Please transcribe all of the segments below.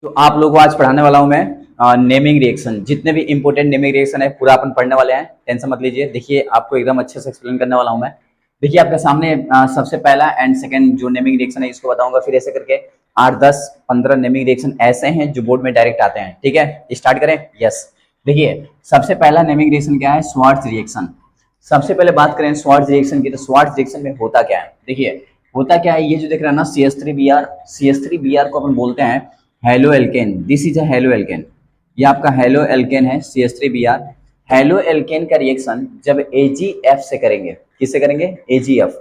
तो आप लोगों को आज पढ़ाने वाला हूं मैं नेमिंग रिएक्शन। जितने भी इंपॉर्टेंट नेमिंग रिएक्शन है पूरा अपन पढ़ने वाले हैं, टेंशन मत लीजिए। देखिए आपको एकदम अच्छे से एक्सप्लेन करने वाला हूं मैं। देखिए आपके सामने सबसे पहला एंड सेकंड जो नेमिंग रिएक्शन है इसको बताऊंगा, फिर ऐसे करके 8 10 15 नेमिंग रिएक्शन ऐसे हैं जो बोर्ड में डायरेक्ट आते हैं। ठीक है, स्टार्ट करें। यस, देखिए सबसे पहला नेमिंग रिएक्शन क्या है? Swarts reaction. सबसे पहले बात करें स्वार्ट्ज रिएक्शन की, तो स्वार्ट्ज रिएक्शन में होता क्या है? देखिए होता क्या है, ये जो देख रहे हैं ना CH3Br, CH3Br को अपन बोलते हैं halo alkane. This is a halo alkane. ये आपका हेलो एल्केन है CH3Br। हेलो एल्केन का रिएक्शन जब AgF से करेंगे, किससे करेंगे? AgF।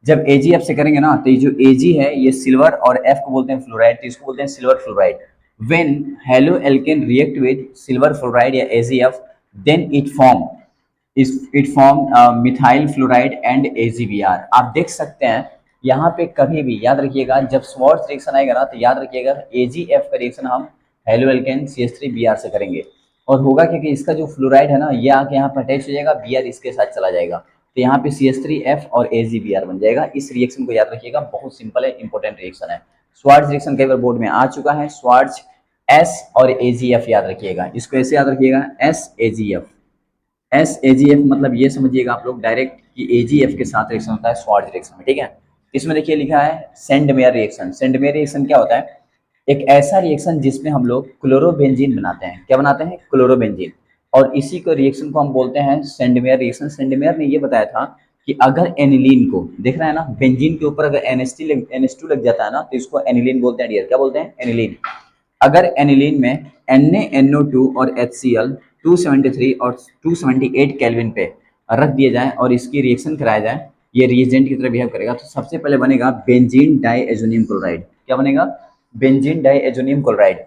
जब AgF से करेंगे ना, तो ये जो Ag है ये सिल्वर और F को बोलते हैं फ्लोराइड, तो इसको बोलते हैं silver fluoride. When haloalkane react with silver fluoride या AgF, then it form methyl fluoride and AgBr। आप देख सकते हैं यहाँ पे कभी भी याद रखिएगा, जब स्वार्ट्ज रिएक्शन आएगा ना, तो याद रखिएगा AgF का रिएक्शन हम हेलो एल्केन CH3Br से करेंगे। और होगा क्योंकि इसका जो फ्लोराइड है ना, ये आके यहाँ पर अटैच हो जाएगा, Br इसके साथ चला जाएगा, तो यहाँ पे CH3F और AgBr बन जाएगा। इस रिएक्शन को याद रखिएगा, बहुत सिंपल है, इंपॉर्टेंट रिएक्शन है। स्वार्ट्ज रिएक्शन कई बार बोर्ड में आ चुका है। स्वार्ट्ज S और AgF याद रखिएगा, इसको ऐसे याद रखिएगा SAgF। SAgF मतलब ये समझिएगा आप लोग डायरेक्ट कि AgF के साथ रिएक्शन होता है स्वार्ट्ज रिएक्शन में। ठीक है, इसमें देखिए लिखा है सेंडमेयर रिएक्शन। सेंडमेयर रिएक्शन क्या होता है? एक ऐसा रिएक्शन जिसमें हम लोग क्लोरोबेंजीन बनाते हैं। क्या बनाते हैं? क्लोरोबेंजीन। और इसी को रिएक्शन को हम बोलते हैं सेंडमेयर रिएक्शन। सेंडमेयर ने ये बताया था कि अगर एनिलीन को देख रहे हैं ना, बेंजीन के ऊपर अगर NH2 लग जाता है ना, तो इसको एनिलीन बोलते हैं डियर। क्या बोलते हैं? एनिलीन। अगर एनिलीन में NaNO2 और HCl 273 और 278 केल्विन पे रख दिए जाए और इसकी रिएक्शन कराया जाए, ये रिएजेंट की तरह बिहेव करेगा, तो सबसे पहले बनेगा बेंजीन डाइएजोनियम क्लोराइड। क्या बनेगा? Benzene diazonium chloride.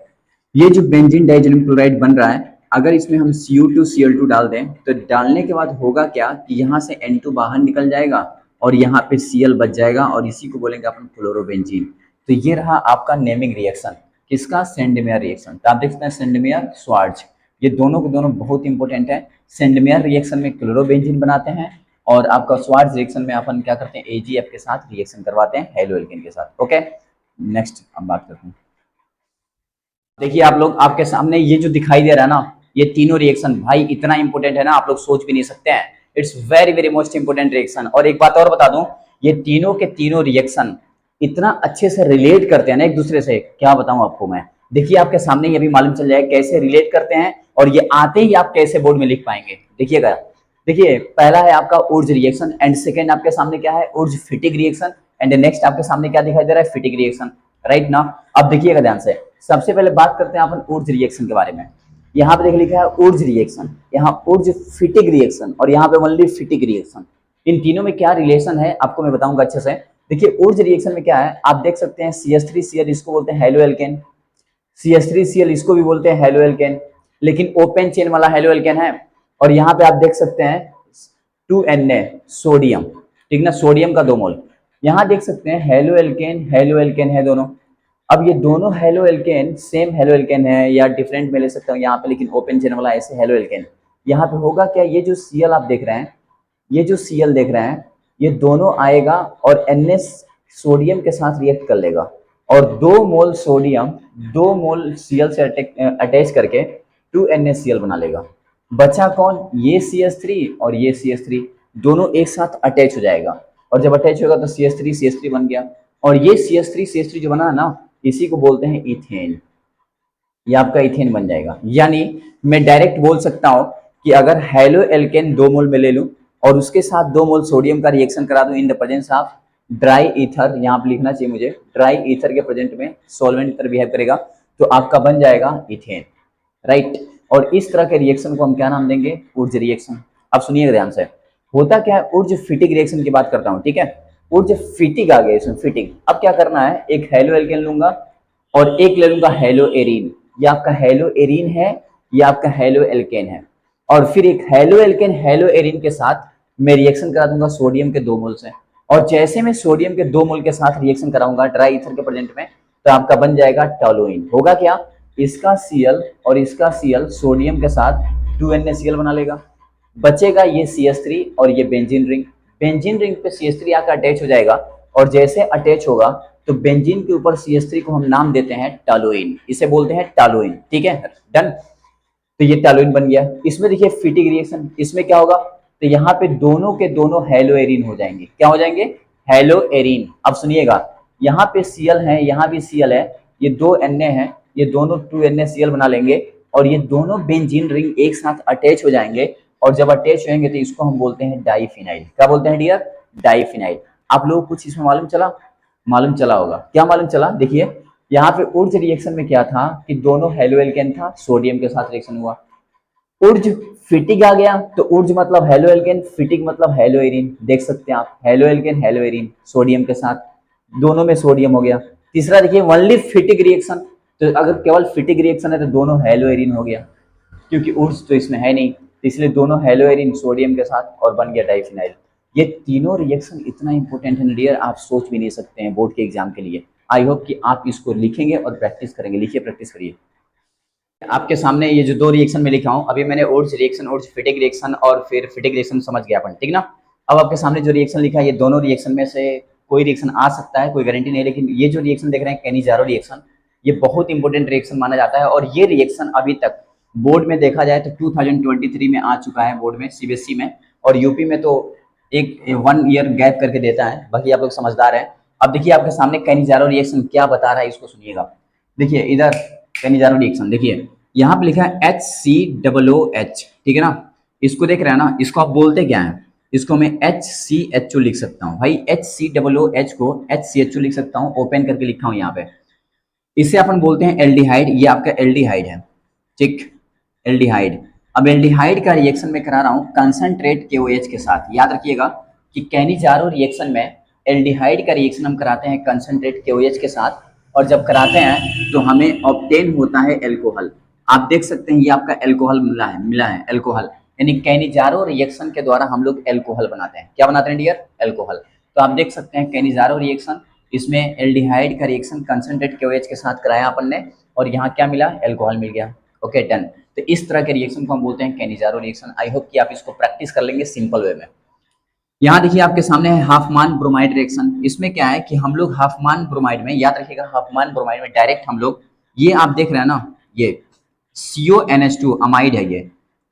ये जो बेंजीन डाइएजोनियम क्लोराइड बन रहा है, अगर इसमें हम Cu2Cl2 डाल दें, तो डालने के बाद होगा क्या कि यहाँ से N2 बाहर निकल जाएगा और यहाँ पे Cl बच जाएगा, और इसी को बोलेंगे अपन क्लोरोबेंजीन। तो ये रहा आपका नेमिंग रिएक्शन, किसका? Sandmeyer reaction. तो आप देख सकते हैं सेंडमेयर, स्वार्ट्ज, ये दोनों के दोनों बहुत इंपॉर्टेंट है। सेंडमेयर रिएक्शन में क्लोरोबेंजीन बनाते हैं, और आपका स्वार्ट्ज रिएक्शन में अपन क्या करते हैं? AgF के साथ रिएक्शन करवाते हैं हेलो एल्केन के साथ। ओके, नेक्स्ट अब बात करते हैं। देखिए आप लोग, आपके सामने ये जो दिखाई दे रहा है ना, ये तीनों रिएक्शन भाई इतना इंपॉर्टेंट है ना, आप लोग सोच भी नहीं सकते हैं। It's very very most important reaction. और एक बात और बता दूं, ये तीनों के तीनों रिएक्शन इतना अच्छे से रिलेट करते हैं ना एक दूसरे से, क्या बताऊं आपको मैं। देखिए आपके सामने ये भी मालूम चल जाए कैसे रिलेट करते हैं, और ये आते ही आप कैसे बोर्ड में लिख पाएंगे। देखिएगा, देखिए पहला है आपका ऊर्ज रिएक्शन, एंड सेकेंड आपके सामने क्या है? Wurtz फिटिक reaction. एंड नेक्स्ट आपके सामने क्या दिखाई दे रहा है? फिटिक रिएक्शन। राइट ना? अब देखिएगा ध्यान से, सबसे पहले बात करते हैं अपन ऊर्ज रिएक्शन के बारे में। यहाँ पे देख लिखा है ऊर्ज रिएक्शन, यहाँ ऊर्ज फिटिक रिएक्शन, और यहाँ पे ओनली फिटिक रिएक्शन। इन तीनों में क्या रिलेशन है आपको मैं बताऊंगा अच्छे से। देखिए ऊर्ज रिएक्शन में क्या है, आप देख सकते हैं CH3Cl इसको बोलते हैं हेलो एल्केन, CH3Cl इसको भी बोलते हैं हेलो एल्केन, लेकिन ओपन चेन वाला हेलो एल्केन है। और यहाँ पे आप देख सकते हैं 2Na सोडियम, ठीक ना, सोडियम का 2 मोल। यहाँ देख सकते हैं हेलो एल्केन है दोनों। अब ये दोनों halo alkane same halo alkane है या डिफरेंट में ले सकता हूँ यहाँ पे, लेकिन ओपन चेन वाला ऐसे हेलो एल्केन। यहाँ पे होगा क्या, ये जो Cl आप देख रहे हैं, ये जो Cl देख रहे हैं, ये दोनों आएगा और NH सोडियम के साथ रिएक्ट कर लेगा, और 2 मोल सोडियम 2 मोल Cl से अटैच करके 2NaCl बना लेगा। बचा कौन? ये CH3 और ये CH3, दोनों एक साथ अटैच हो जाएगा, और जब अटैच होगा तो CH3 बन गया। और ये CH3 जो बना है ना, इसी को बोलते हैं इथेन। ये आपका इथेन बन जाएगा। यानी मैं डायरेक्ट बोल सकता हूं कि अगर हेलो एल्केन 2 मोल में ले लूं और उसके साथ 2 मोल सोडियम का रिएक्शन करा दूं इन the presence of dry ether, यहाँ पे लिखना चाहिए मुझे, ड्राई ईथर के प्रेजेंट में सॉल्वेंट की तरह बिहेव करेगा, तो आपका बन जाएगा इथेन। राइट, और इस तरह के रिएक्शन को हम क्या नाम देंगे? Wurtz reaction. अब सुनिएगा ध्यान से, होता क्या है, ऊर्ज फिटिक रिएक्शन की बात करता हूं। ठीक है, ऊर्ज फिटिक आ गया इसमें, फिटिक। अब क्या करना है, एक हेलो एल्केन लूंगा और एक ले लूंगा हेलो एरीन। ये आपका हेलो एरीन है, ये आपका हेलो एल्केन है, और फिर एक हेलो एल्केन हेलो एरीन के साथ मैं रिएक्शन करा दूंगा सोडियम के 2 मोल से। और जैसे मैं सोडियम के 2 मोल के साथ रिएक्शन कराऊंगा ड्राई ईथर के प्रेजेंट में, तो आपका बन जाएगा टोलुइन। होगा क्या, इसका Cl और इसका Cl सोडियम के साथ 2NaCl बना लेगा। बचेगा ये CH3 और ये बेंजीन रिंग। बेंजीन रिंग पे CH3 आकर अटैच हो जाएगा, और जैसे अटैच होगा तो बेंजीन के ऊपर CH3 को हम नाम देते हैं टॉलुइन, इसे बोलते हैं टॉलुइन, ठीक है, डन। तो ये टॉलुइन बन गया। इसमें देखिए फिटिक रिएक्शन, इसमें क्या होगा, तो यहाँ पे दोनों के दोनों हेलोएरिन हो जाएंगे, क्या हो जाएंगे, हेलोएरिन। अब सुनिएगा, यहाँ पे Cl है, यहाँ भी Cl है, ये दो Na है, ये दोनों 2NaCl बना लेंगे और ये दोनों बेंजीन रिंग एक साथ अटैच हो जाएंगे और जब अटैच होंगे तो इसको हम बोलते हैं डाइफिनाइल। क्या बोलते हैं डियर, डाइफिनाइल। आप लोगों को कुछ इसमें मालूम चला, मालूम चला होगा, क्या मालूम चला, देखिए यहाँ पे ऊर्ज रिएक्शन में क्या था कि दोनों हेलो एल्केन था, सोडियम के साथ रिएक्शन हुआ, ऊर्ज फिटिक आ गया, तो ऊर्ज मतलब हेलो एल्केन, फिटिक मतलब हेलोएरिन, देख सकते हैं आप, हेलो एल्केन हेलोएरिन सोडियम के साथ, दोनों में सोडियम हो गया। तीसरा देखिए ओनली फिटिक रिएक्शन, तो अगर केवल फिटिक रिएक्शन है तो दोनों हेलोएरिन हो गया, क्योंकि ऊर्ज तो इसमें है नहीं, तो इसलिए दोनों हेलोएरिन सोडियम के साथ और बन गया डाइफिनाइल। ये तीनों रिएक्शन इतना इंपॉर्टेंट है डियर, आप सोच भी नहीं सकते हैं बोर्ड के एग्जाम के लिए। आई होप कि आप इसको लिखेंगे और प्रैक्टिस करेंगे, लिखिए प्रैक्टिस करिए। आपके सामने ये जो दो रिएक्शन में लिखा हूं, अभी मैंने ऊर्ज रिएक्शन, ऊर्ज फिटिक रिएक्शन और फिर फिटिक रिएक्शन समझ गया अपन, ठीक ना। अब आपके सामने जो रिएक्शन लिखा है, ये दोनों रिएक्शन में से कोई रिएक्शन आ सकता है, कोई गारंटी नहीं, लेकिन ये जो रिएक्शन देख रहे हैं कैनिजारो रिएक्शन, ये बहुत इंपॉर्टेंट रिएक्शन माना जाता है और ये रिएक्शन अभी तक बोर्ड में देखा जाए तो 2023 में आ चुका है बोर्ड में, CBSE में, और यूपी में तो एक 1 ईयर गैप करके देता है, बाकी आप लोग समझदार हैं। अब देखिए आपके सामने कैनिजारो रिएक्शन क्या बता रहा है, इसको सुनिएगा। देखिए इधर कैनिजारो रिएक्शन देखिए, यहाँ पे लिखा है HCOOH, ठीक है ना, इसको देख रहे हैं ना, इसको आप बोलते क्या है, इसको मैं HCHO लिख सकता हूँ भाई, HCOOH को HCHO लिख सकता हूँ, ओपन करके लिखा हूँ यहाँ पे। इसे अपन बोलते हैं एल्डिहाइड, ये आपका एल्डिहाइड है, ठीक, एल्डिहाइड। अब एल्डिहाइड का रिएक्शन में करा रहा हूँ कंसंट्रेट KOH के साथ। याद रखिएगा कि कैनिजारो रिएक्शन में एल्डिहाइड का रिएक्शन हम कराते हैं कंसंट्रेट KOH के साथ, और जब कराते हैं तो हमें ऑब्टेन होता है एल्कोहल। आप देख सकते हैं ये आपका एल्कोहल मिला है एल्कोहल, यानी कैनिजारो रिएक्शन के द्वारा हम लोग एल्कोहल बनाते हैं। क्या बनाते हैं डियर, एल्कोहल। तो आप देख सकते हैं कैनिजारो रिएक्शन, इसमें एल्डिहाइड का रिएक्शन कंसंट्रेट KOH के साथ कराया अपन ने, और यहाँ क्या मिला, एल्कोहल मिल गया। Okay done. तो इस तरह के रिएक्शन को हम बोलते हैं कैनिजारो रिएक्शन। आई होप कि आप इसको प्रैक्टिस कर लेंगे सिंपल वे में। यहाँ देखिए आपके सामने है हाफमान ब्रोमाइड रिएक्शन। इसमें क्या है कि हम लोग हाफमान ब्रोमाइड में, याद रखिएगा हाफमान ब्रोमाइड में डायरेक्ट हम लोग, ये आप देख रहे हैं ना, ये CONH2 अमाइड है, ये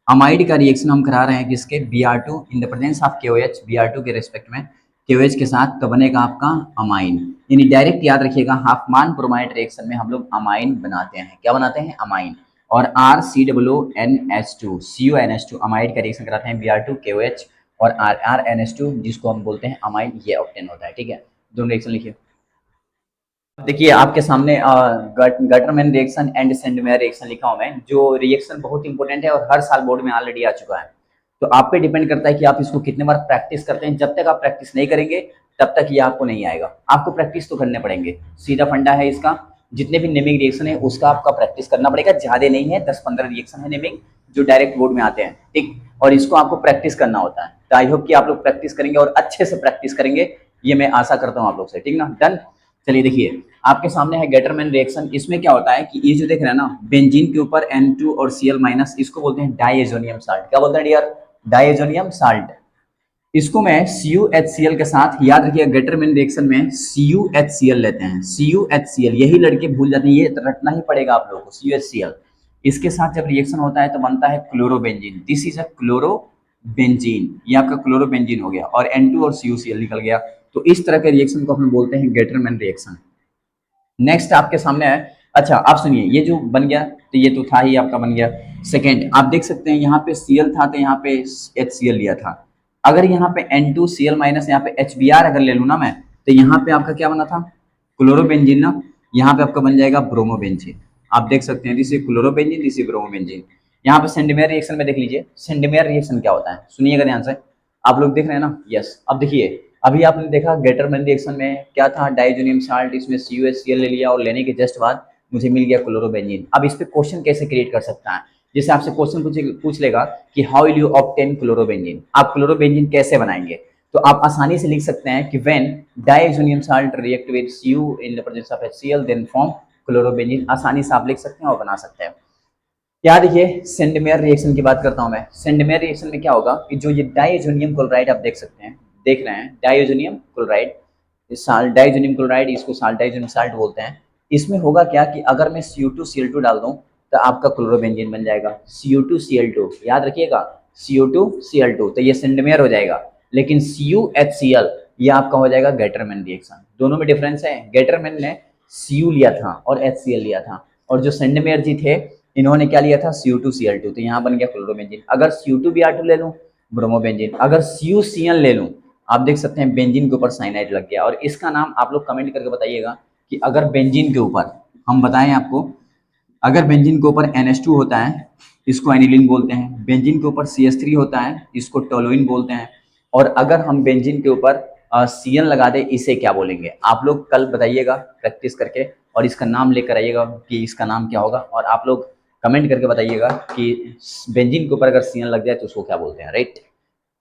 अमाइड का रिएक्शन हम करा रहे हैं किसके, Br2 in the presence of KOH, Br2 के रेस्पेक्ट में KOH के साथ, तो बनेगा आपका अमाइन। यानी डायरेक्ट याद रखिएगा हाफमान ब्रोमाइड रिएक्शन में हम लोग अमाइन बनाते हैं। क्या बनाते हैं, अमाइन। और RCOONH2 CONH2 अमाइड का रिएक्शन कराते हैं Br2 KOH, और RRNH2 जिसको हम बोलते हैं अमाइन, ये ऑब्टेन होता है, ठीक है। दोनों रिएक्शन लिखिए। देखिए आपके सामने Gattermann reaction and Sandmeyer reaction लिखा हूं मैं, जो रिएक्शन बहुत इंपॉर्टेंट है और हर साल बोर्ड में ऑलरेडी आ चुका है। तो आप पे डिपेंड करता है कि आप इसको कितने बार प्रैक्टिस करते हैं। जब तक आप प्रैक्टिस नहीं करेंगे तब तक ये आपको नहीं आएगा, आपको प्रैक्टिस तो करने पड़ेंगे, सीधा फंडा है इसका। जितने भी नेमिंग रिएक्शन है उसका आपका प्रैक्टिस करना पड़ेगा, ज्यादा नहीं है, 10-15 रिएक्शन है नेमिंग जो डायरेक्ट बोर्ड में आते हैं, ठीक, और इसको आपको प्रैक्टिस करना होता है। तो आई होप कि आप लोग प्रैक्टिस करेंगे और अच्छे से प्रैक्टिस करेंगे, ये मैं आशा करता हूँ आप लोग से, ठीक ना, डन। चलिए देखिए आपके सामने है गेटरमैन रिएक्शन। इसमें क्या होता है कि ये जो देख रहे हैं ना, बेंजीन के ऊपर N2 और Cl-, इसको बोलते हैं डाइएजोनियम साल्ट। क्या बोलते हैं डियर, डाइएजोनियम साल्ट। इसको मैं CuHCl के साथ, याद रखिए गेटरमैन रिएक्शन में CuHCl लेते हैं, CuHCl, यही लड़के भूल जाते हैं, ये रटना ही पड़ेगा आप लोगों को, CuHCl। इसके साथ जब रिएक्शन होता है तो बनता है chlorobenzene, this is a chlorobenzene, ये आपका क्लोरोबेंजीन हो गया, और N2 और CuCl निकल गया। तो इस तरह के रिएक्शन को हम बोलते हैं गेटरमैन रिएक्शन। नेक्स्ट आपके सामने है, अच्छा आप सुनिए, ये जो बन गया तो ये तो था ही आपका बन गया। सेकेंड आप देख सकते हैं यहाँ पे Cl था तो यहाँ पे HCl लिया था। अगर यहाँ पे N2Cl- यहाँ पे HBr अगर ले लूँ ना मैं, तो यहाँ पे आपका क्या बना था, क्लोरोबेंजीन ना, यहाँ पे आपका बन जाएगा ब्रोमोबेंजीन। आप देख सकते हैं this is chlorobenzene, this is bromobenzene. यहाँ पे सेंडमेयर रिएक्शन में देख लीजिए, सेंडमेयर रिएक्शन क्या होता है, सुनिएगा ध्यान से। आप लोग देख रहे हैं ना, यस। अब देखिए अभी आपने देखा गेटरमैन रिएक्शन में क्या था, डाइजोनियम साल्ट, इसमें CuHCl ले लिया और लेने के जस्ट बाद मुझे मिल गया क्लोरोबेंजीन। अब इस पे क्वेश्चन कैसे क्रिएट कर सकता है, जैसे आपसे क्वेश्चन पूछ लेगा कि how will you obtain chlorobenzene, आप क्लोरोबेंजीन कैसे बनाएंगे, तो आप आसानी से लिख सकते हैं कि when diazonium salt react with Cu in the presence of HCl then form chlorobenzene. आसानी से आप लिख सकते हैं और बना सकते हैं। क्या देखिए सेंडमेयर रिएक्शन की बात करता हूं मैं। सेंडमेयर रिएक्शन में क्या होगा कि जो ये डाइजोनियम क्लोराइड आप देख सकते हैं, देख रहे हैं diazonium chloride, salt diazonium chloride, इसको साल्ट डाइजोनियम साल्ट बोलते हैं। इसमें होगा क्या कि अगर मैं CO2Cl2 डाल दूं तो आपका क्लोरोबेंजीन बन जाएगा। CO2Cl2 याद रखिएगा, CO2Cl2 तो ये सेंडमेयर हो जाएगा। लेकिन CuHCl ये आपका हो जाएगा गेटरमैन रिएक्शन। दोनों में डिफरेंस है, गेटरमैन ने Cu लिया था और HCl लिया था, और जो सेंडमेयर जी थे इन्होंने क्या लिया था, CO2Cl2, तो यहाँ बन गया क्लोरोबेंजीन। अगर CO2Br2 ले लूँ ब्रोमोबेंजीन, अगर CuCl ले लूँ, आप देख सकते हैं बेंजीन के ऊपर साइनाइड लग गया। और इसका नाम आप लोग कमेंट करके बताइएगा कि अगर बेंजीन के ऊपर हम बताएं आपको, अगर बेंजीन के ऊपर NH2 होता है इसको एनिलीन बोलते हैं, बेंजीन के ऊपर CH3 होता है इसको टोलुइन बोलते हैं, और अगर हम बेंजीन के ऊपर Cl लगा दें इसे क्या बोलेंगे। आप लोग कल बताइएगा प्रैक्टिस करके, और इसका नाम लेकर आइएगा कि इसका नाम क्या होगा, और आप लोग कमेंट करके बताइएगा कि बेंजीन के ऊपर अगर Cl लग जाए तो उसको क्या बोलते हैं, राइट।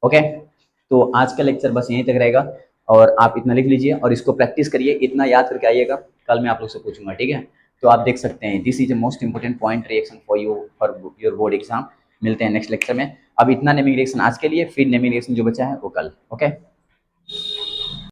ओके, तो आज का लेक्चर बस यहीं तक रहेगा, और आप इतना लिख लीजिए और इसको प्रैक्टिस करिए, इतना याद करके आइएगा, कल मैं आप लोग से पूछूंगा, ठीक है। तो आप देख सकते हैं this is a most important point reaction for you for your board exam. मिलते हैं नेक्स्ट लेक्चर में। अब इतना नेमिंग रिएक्शन आज के लिए, फिर नेमिंग रिएक्शन जो बचा है वो कल। ओके।